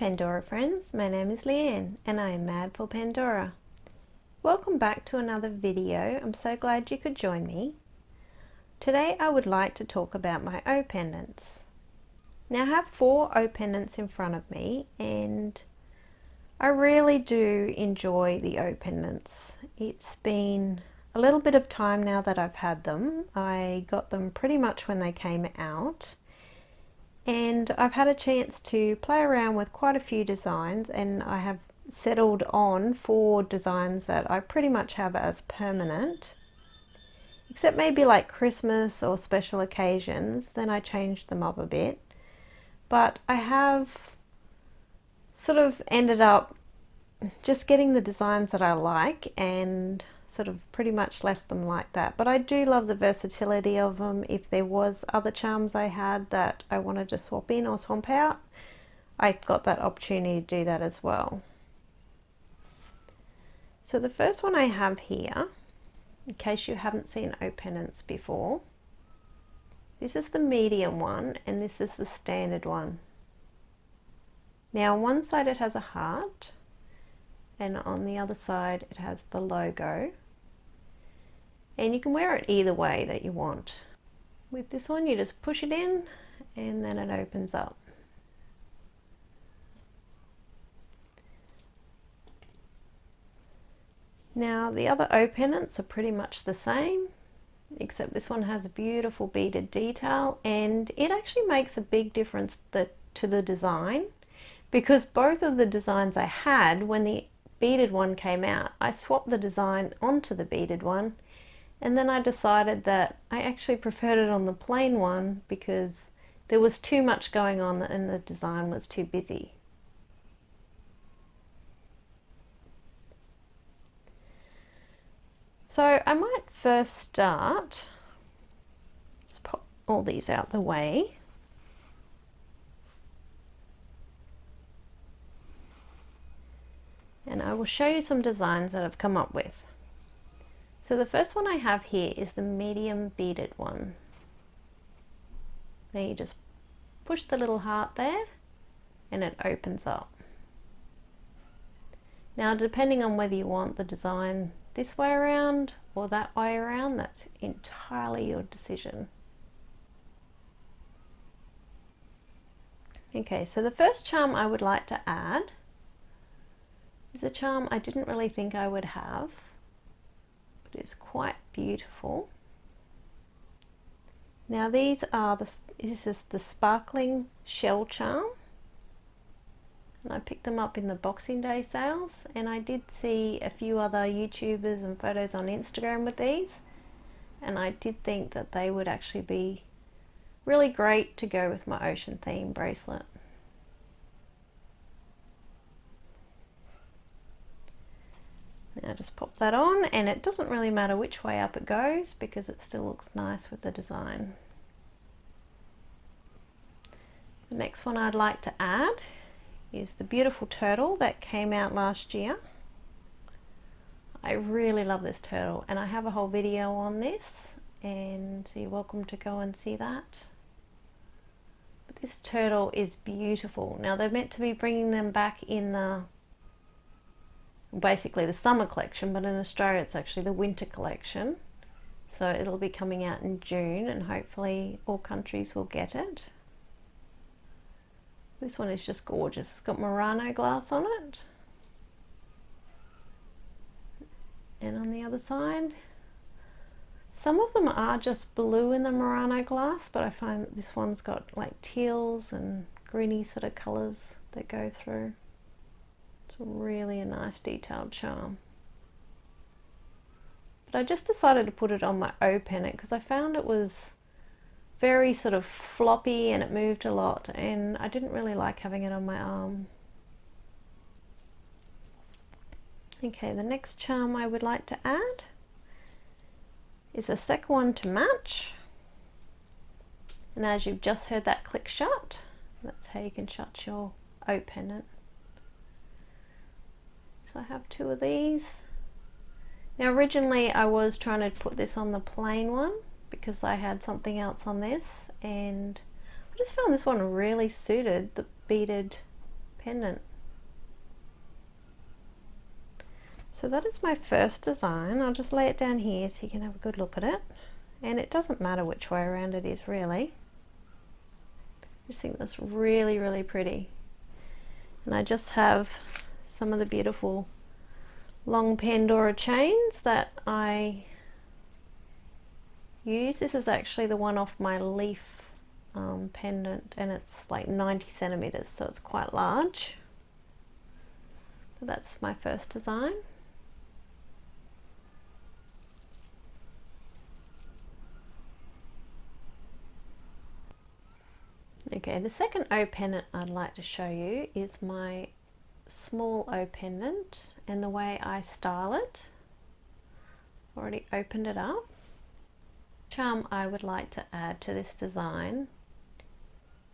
Pandora friends, my name is Leanne and I am mad for Pandora. Welcome back to another video. I'm so glad you could join me. Today I would like to talk about my O pendants. Now I have 4 O pendants in front of me and I really do enjoy the O pendants. It's been a little bit of time now that I've had them. I got them pretty much when they came out. And I've had a chance to play around with quite a few designs, and I have settled on 4 designs that I pretty much have as permanent, except maybe like Christmas or special occasions, then I changed them up a bit. But I have sort of ended up just getting the designs that I like and sort of pretty much left them like that. But I do love the versatility of them. If there was other charms I had that I wanted to swap in or swap out, I got that opportunity to do that as well. So the first one I have here, in case you haven't seen O pendants before, this is the medium one and this is the standard one. Now on one side it has a heart and on the other side it has the logo. And you can wear it either way that you want. With this one you just push it in and then it opens up. Now the other O pendants are pretty much the same, except this one has a beautiful beaded detail, and it actually makes a big difference to the design, because both of the designs I had, when the beaded one came out, I swapped the design onto the beaded one. And then I decided that I actually preferred it on the plain one because there was too much going on and the design was too busy. So I might first start, just pop all these out the way. And I will show you some designs that I've come up with. So the first one I have here is the medium beaded one. Now you just push the little heart there and it opens up. Now depending on whether you want the design this way around or that way around, that's entirely your decision. Okay, so the first charm I would like to add is a charm I didn't really think I would have. It's quite beautiful. Now these are this is the sparkling shell charm, and I picked them up in the Boxing Day sales, and I did see a few other YouTubers and photos on Instagram with these, and I did think that they would actually be really great to go with my ocean theme bracelet. Now just pop that on, and it doesn't really matter which way up it goes because it still looks nice with the design. The next one I'd like to add is the beautiful turtle that came out last year. I really love this turtle and I have a whole video on this, and so you're welcome to go and see that. But this turtle is beautiful. Now they're meant to be bringing them back in the basically the summer collection, but in Australia it's actually the winter collection, so it'll be coming out in June and hopefully all countries will get it. This one is just gorgeous. It's got Murano glass on it, and on the other side some of them are just blue in the Murano glass, but I find this one's got like teals and greeny sort of colors that go through. It's really a nice detailed charm. But I just decided to put it on my O pendant because I found it was very sort of floppy and it moved a lot, and I didn't really like having it on my arm. Okay, the next charm I would like to add is a second one to match. And as you've just heard that click shut, that's how you can shut your O pendant. So I have 2 of these. Now originally I was trying to put this on the plain one because I had something else on this, and I just found this one really suited the beaded pendant. So that is my first design. I'll just lay it down here so you can have a good look at it. And it doesn't matter which way around it is really. I just think that's really, really pretty. And I just have some of the beautiful long Pandora chains that I use. This is actually the one off my leaf pendant, and it's like 90 centimeters, so it's quite large. But that's my first design. Okay, the second O pendant I'd like to show you is my small O pendant and the way I style it. Already opened it up. Charm I would like to add to this design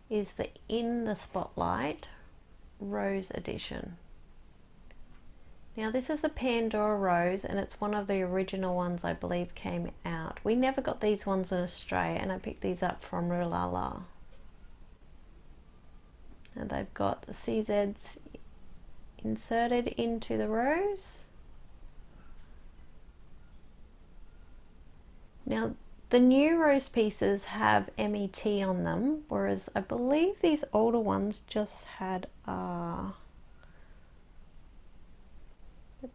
is the In the Spotlight Rose Edition. Now this is a Pandora Rose, and it's one of the original ones I believe came out. We never got these ones in Australia, and I picked these up from Rulala. And they've got the CZs inserted into the rose. Now the new rose pieces have MET on them, whereas I believe these older ones just had but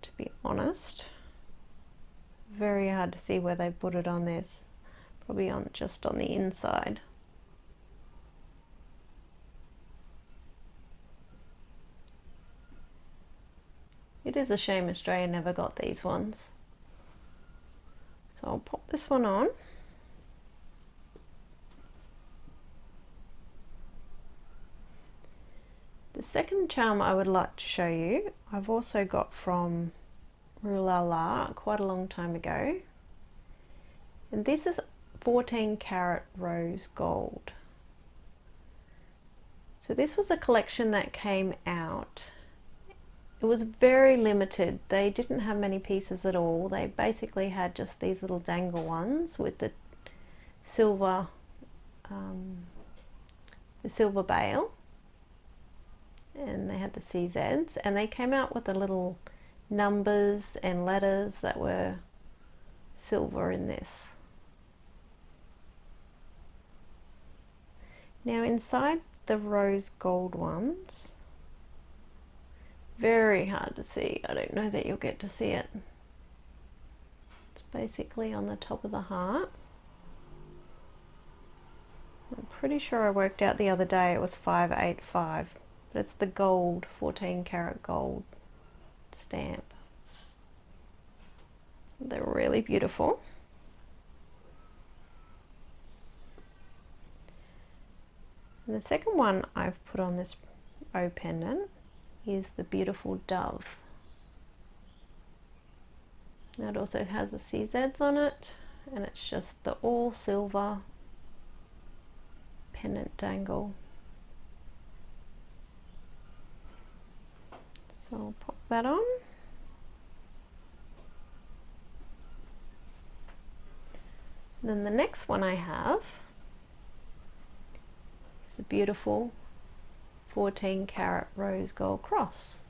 to be honest, very hard to see where they put it on this. Probably on just on the inside. It is a shame Australia never got these ones. So I'll pop this one on. The second charm I would like to show you, I've also got from Rulala quite a long time ago. And this is 14 karat rose gold. So this was a collection that came out. It was very limited. They didn't have many pieces at all. They basically had just these little dangle ones with the silver bail, and they had the CZs, and they came out with the little numbers and letters that were silver in this. Now inside the rose gold ones, very hard to see. I don't know that you'll get to see it. It's basically on the top of the heart. I'm pretty sure I worked out the other day it was 585, but it's the gold, 14 karat gold stamp. They're really beautiful. And the second one I've put on this O pendant is the beautiful dove. It also has the CZs on it, and it's just the all silver pendant dangle. So I'll pop that on. And then the next one I have is the beautiful 14 karat rose gold cross.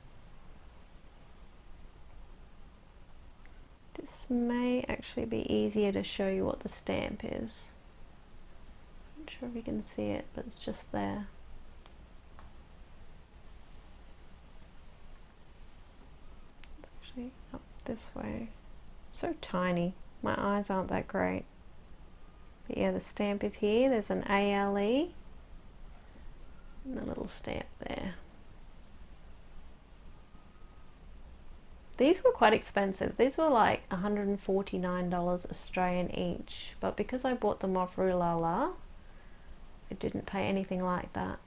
This may actually be easier to show you what the stamp is. Not sure if you can see it, but it's just there. It's actually up this way. So tiny. My eyes aren't that great. But yeah, the stamp is here. There's an ALE and a little stamp there. These were quite expensive. These were like $149 Australian each, but because I bought them off Rulala, I didn't pay anything like that.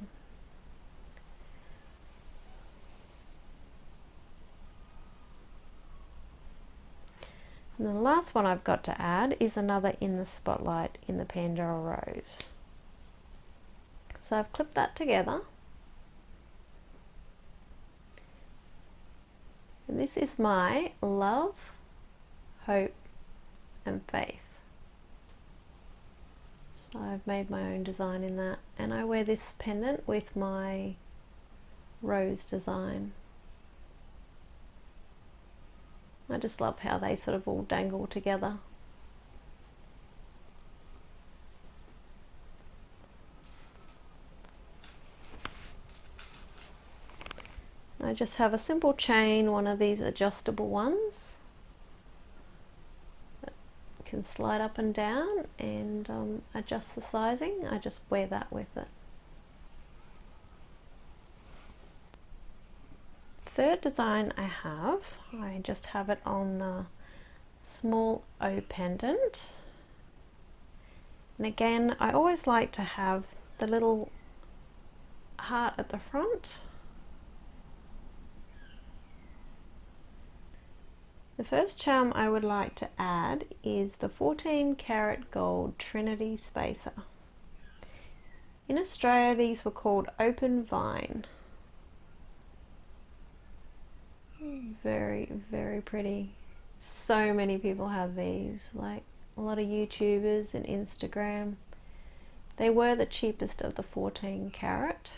And the last one I've got to add is another In the Spotlight in the Pandora Rose. So I've clipped that together. And this is my love, hope and faith. So I've made my own design in that, and I wear this pendant with my rose design. I just love how they sort of all dangle together. I just have a simple chain, one of these adjustable ones that can slide up and down and adjust the sizing. I just wear that with it. Third design I just have it on the small O pendant. And again, I always like to have the little heart at the front. The first charm I would like to add is the 14 karat gold Trinity spacer. In Australia, these were called open vine. Very, very pretty. So many people have these, like a lot of YouTubers and Instagram. They were the cheapest of the 14 karat,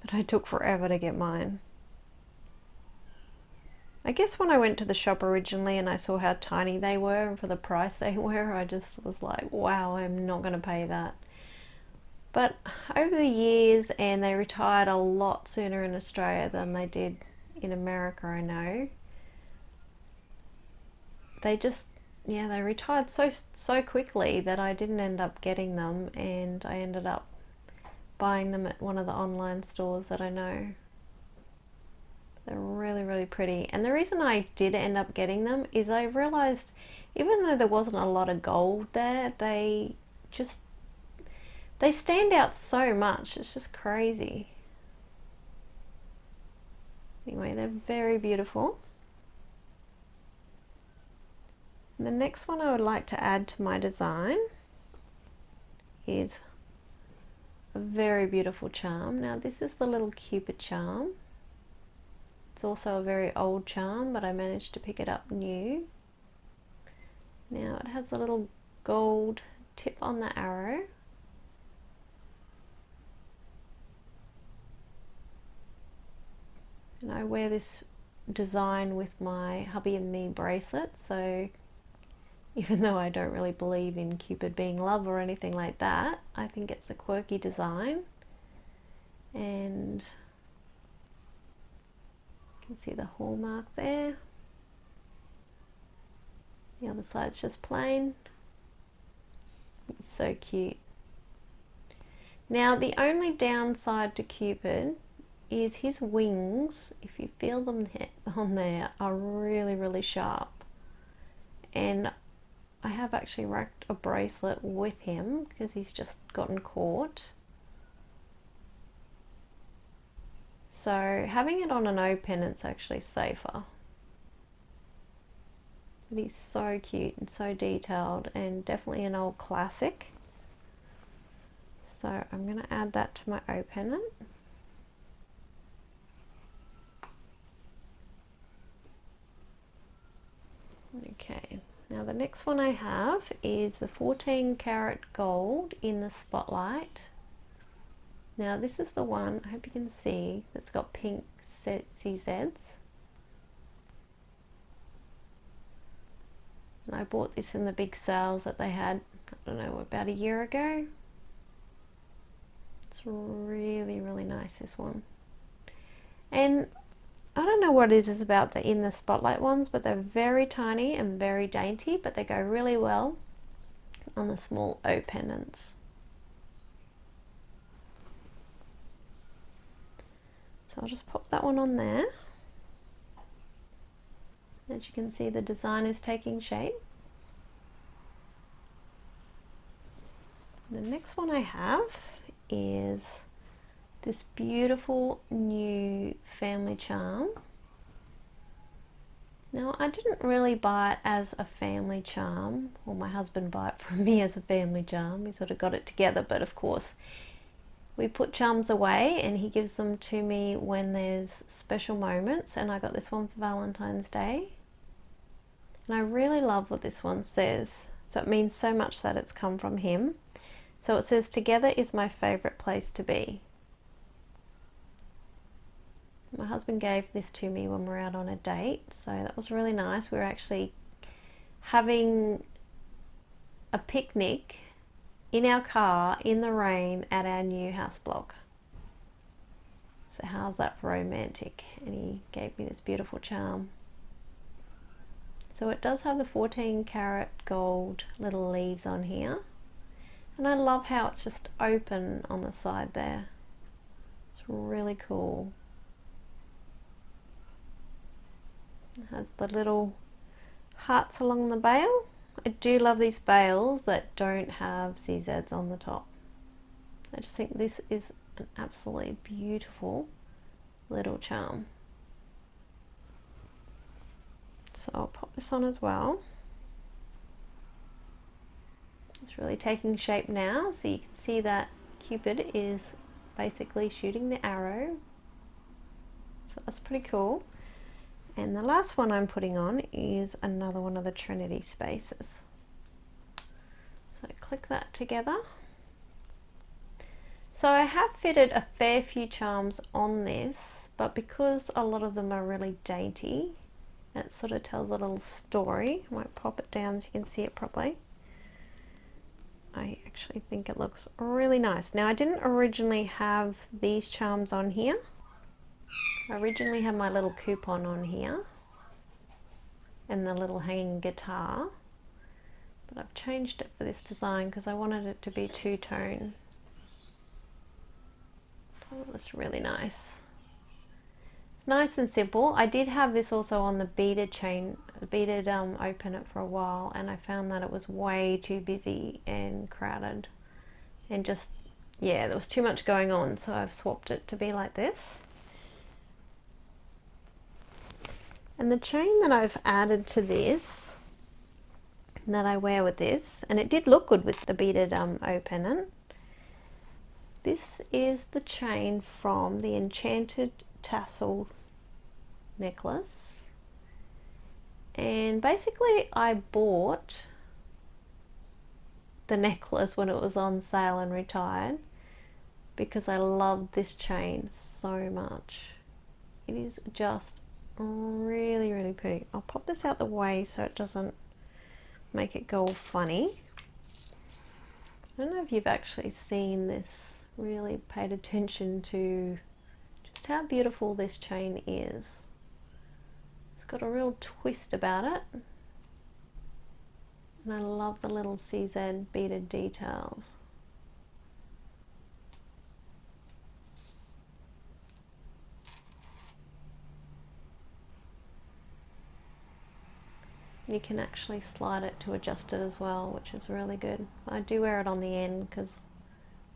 but I took forever to get mine. I guess when I went to the shop originally and I saw how tiny they were and for the price they were, I just was like, wow, I'm not going to pay that. But over the years, and they retired a lot sooner in Australia than they did in America, I know. They just, yeah, they retired so quickly that I didn't end up getting them, and I ended up buying them at one of the online stores that I know. They're really, really pretty. And the reason I did end up getting them is I realized even though there wasn't a lot of gold there, they stand out so much. It's just crazy. Anyway, they're very beautiful. And the next one I would like to add to my design is a very beautiful charm. Now this is the little cupid charm. It's also a very old charm, but I managed to pick it up new. Now it has a little gold tip on the arrow. And I wear this design with my hubby and me bracelet, so even though I don't really believe in Cupid being love or anything like that, I think it's a quirky design. And you can see the hallmark there. The other side's just plain. It's so cute. Now the only downside to Cupid is his wings, if you feel them on there, are really, really sharp. And I have actually racked a bracelet with him because he's just gotten caught. So having it on an O pendant's actually safer. But he's so cute and so detailed, and definitely an old classic. So I'm going to add that to my O pendant. Okay, now the next one I have is the 14 karat gold in the spotlight. Now this is the one, I hope you can see, that's got pink CZs. And I bought this in the big sales that they had, I don't know, about a year ago. It's really, really nice, this one. And I don't know what it is about the in the spotlight ones, but they're very tiny and very dainty, but they go really well on the small O pendants. So I'll just pop that one on there. As you can see, the design is taking shape. The next one I have is this beautiful new family charm. Now I didn't really buy it as a family charm, or my husband bought it from me as a family charm. We sort of got it together, but of course we put charms away and he gives them to me when there's special moments, and I got this one for Valentine's Day. And I really love what this one says. So it means so much that it's come from him. So it says, "Together is my favorite place to be." My husband gave this to me when we were out on a date, so that was really nice. We were actually having a picnic in our car in the rain at our new house block. So how's that for romantic? And he gave me this beautiful charm. So it does have the 14 karat gold little leaves on here. And I love how it's just open on the side there. It's really cool. It has the little hearts along the bail. I do love these bails that don't have CZs on the top. I just think this is an absolutely beautiful little charm. So I'll pop this on as well. It's really taking shape now, so you can see that Cupid is basically shooting the arrow. So that's pretty cool. And the last one I'm putting on is another one of the Trinity spaces. So click that together. So I have fitted a fair few charms on this, but because a lot of them are really dainty, and it sort of tells a little story, I might pop it down so you can see it properly. I actually think it looks really nice. Now I didn't originally have these charms on here. I originally had my little coupon on here and the little hanging guitar, but I've changed it for this design because I wanted it to be two-tone. Oh, that's really nice. Nice and simple. I did have this also on the beaded chain, beaded O pendant for a while, and I found that it was way too busy and crowded and just, yeah, there was too much going on, so I've swapped it to be like this. And the chain that I've added to this, that I wear with this, and it did look good with the beaded O pendant. This is the chain from the Enchanted Tassel necklace. And basically I bought the necklace when it was on sale and retired because I love this chain so much. It is just really, really pretty. I'll pop this out the way so it doesn't make it go all funny. I don't know if you've actually seen this, really paid attention to just how beautiful this chain is. It's got a real twist about it. And I love the little CZ beaded details. You can actually slide it to adjust it as well, which is really good. I do wear it on the end because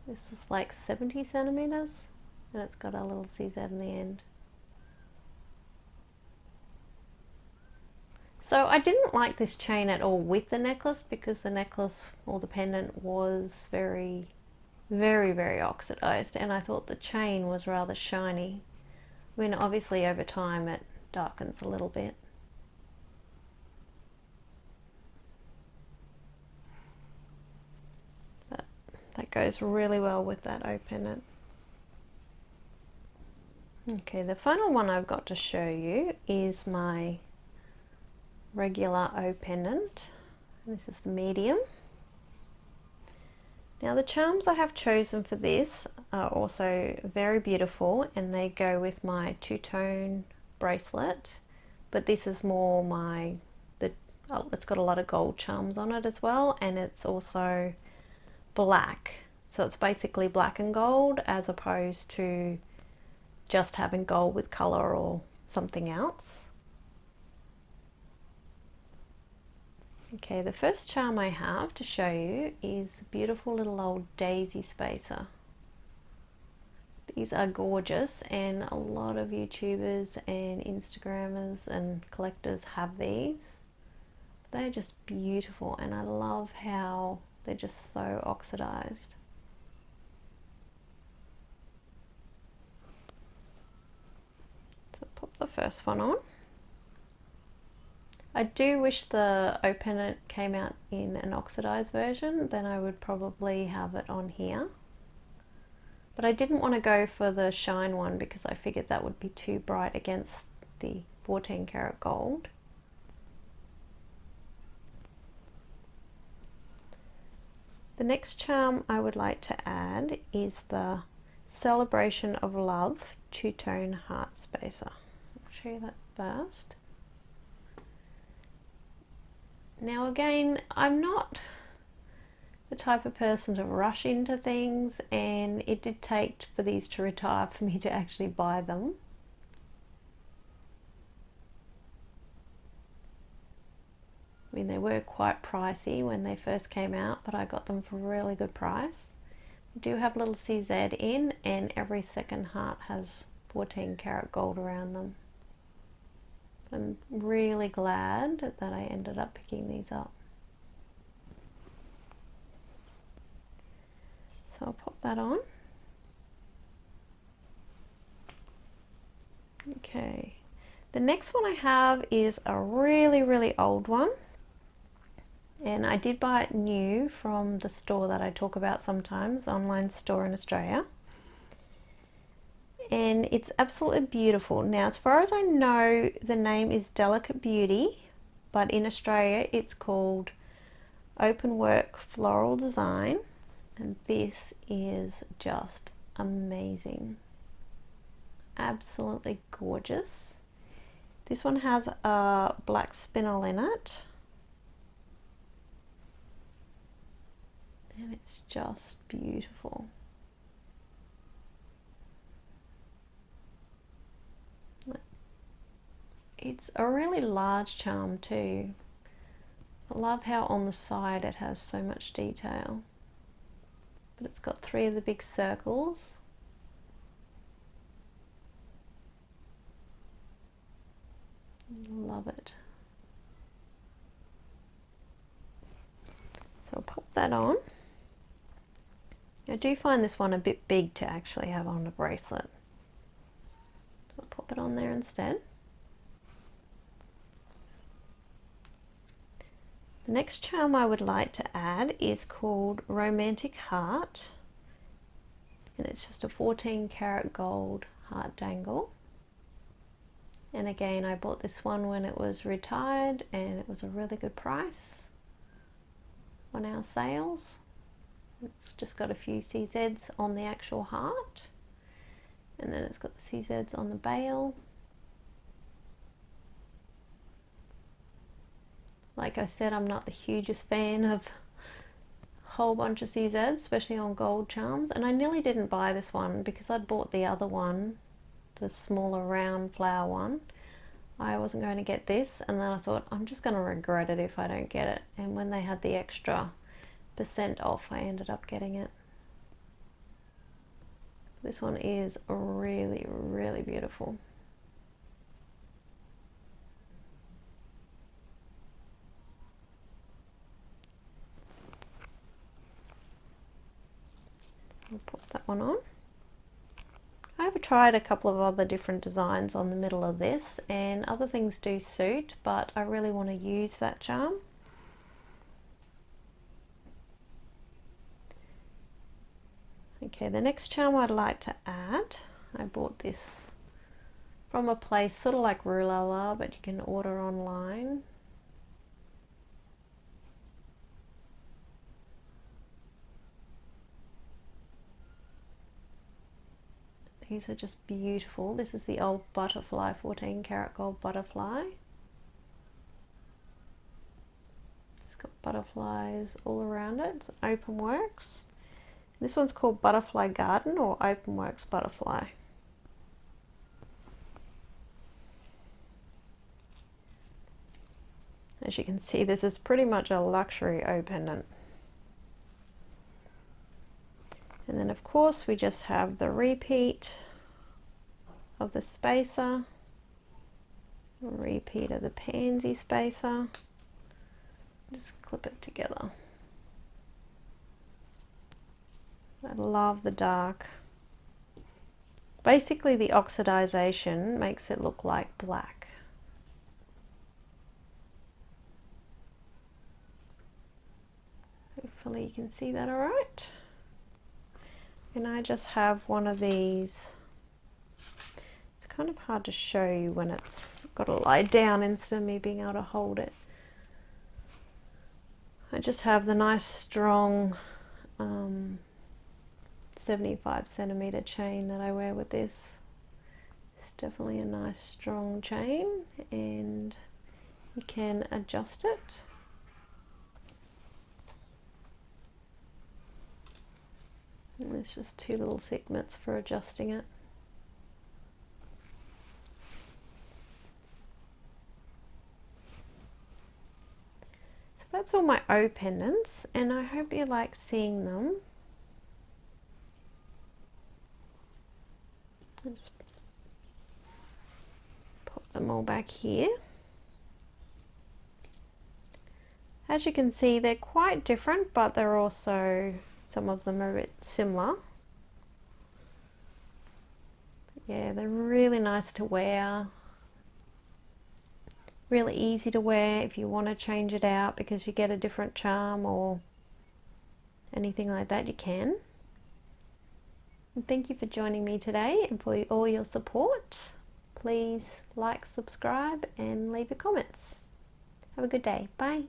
this is like 70 centimeters and it's got a little CZ in the end. So I didn't like this chain at all with the necklace because the necklace or the pendant was very, very, very oxidized, and I thought the chain was rather shiny. I mean, obviously over time it darkens a little bit. But that goes really well with that O pendant. Okay, the final one I've got to show you is my regular O pendant. This is the medium. Now the charms I have chosen for this are also very beautiful, and they go with my two-tone bracelet, but this is more my, it's got a lot of gold charms on it as well, and it's also black, so it's basically black and gold as opposed to just having gold with color or something else. Okay, the first charm I have to show you is the beautiful little old daisy spacer. These are gorgeous, and a lot of YouTubers and Instagrammers and collectors have these. They're just beautiful, and I love how they're just so oxidized. So pop the first one on. I do wish the O pendant came out in an oxidized version, then I would probably have it on here. But I didn't want to go for the shine one because I figured that would be too bright against the 14 karat gold. The next charm I would like to add is the Celebration of Love two-tone heart spacer. I'll show you that first. Now again, I'm not the type of person to rush into things, and it did take for these to retire for me to actually buy them. I mean, they were quite pricey when they first came out, but I got them for a really good price. I do have little CZ in, and every second heart has 14 karat gold around them. I'm really glad that I ended up picking these up. So I'll pop that on. Okay, the next one I have is a really old one, and I did buy it new from the store that I talk about sometimes, online store in Australia, and it's absolutely beautiful. Now, as far as I know, the name is Delicate Beauty, but in Australia it's called Open Work Floral Design, and this is just amazing. Absolutely gorgeous. This one has a black spinel in it, and it's just beautiful. It's a really large charm too. I love how on the side it has so much detail, but it's got 3 of the big circles. Love it. So I'll pop that on. I do find this one a bit big to actually have on a bracelet, so I'll pop it on there instead. The next charm I would like to add is called Romantic Heart, and it's just a 14 karat gold heart dangle. And again, I bought this one when it was retired, and it was a really good price on our sales. It's just got a few CZs on the actual heart, and then it's got the CZs on the bail. Like I said, I'm not the hugest fan of a whole bunch of CZs, especially on gold charms, and I nearly didn't buy this one because I'd bought the other one, the smaller round flower one. I wasn't going to get this, and then I thought I'm just going to regret it if I don't get it, and when they had the extra % off, I ended up getting it. This one is really beautiful. I'll put that one on. I've tried a couple of other different designs on the middle of this, and other things do suit, but I really want to use that charm. Okay, the next charm I'd like to add, I bought this from a place sort of like Rulala, but you can order online. These are just beautiful. This is the old butterfly, 14 karat gold butterfly. It's got butterflies all around it. It's open works. This one's called Butterfly Garden or Open Works Butterfly. As you can see, this is pretty much a luxury O pendant. And then of course we just have the repeat of the spacer, repeat of the pansy spacer. Just clip it together. I love the dark. Basically the oxidization makes it look like black. Hopefully you can see that all right. And I just have one of these. It's kind of hard to show you when it's got to lie down instead of me being able to hold it. I just have the nice strong 75 centimeter chain that I wear with this. It's definitely a nice strong chain, and you can adjust it. And there's just two little segments for adjusting it. So that's all my O pendants, and I hope you like seeing them. I'll just pop them all back here. As you can see, they're quite different, but they're also, some of them are a bit similar. Yeah, they're really nice to wear. Really easy to wear if you want to change it out because you get a different charm or anything like that, you can. And thank you for joining me today and for all your support. Please like, subscribe and leave your comments. Have a good day. Bye.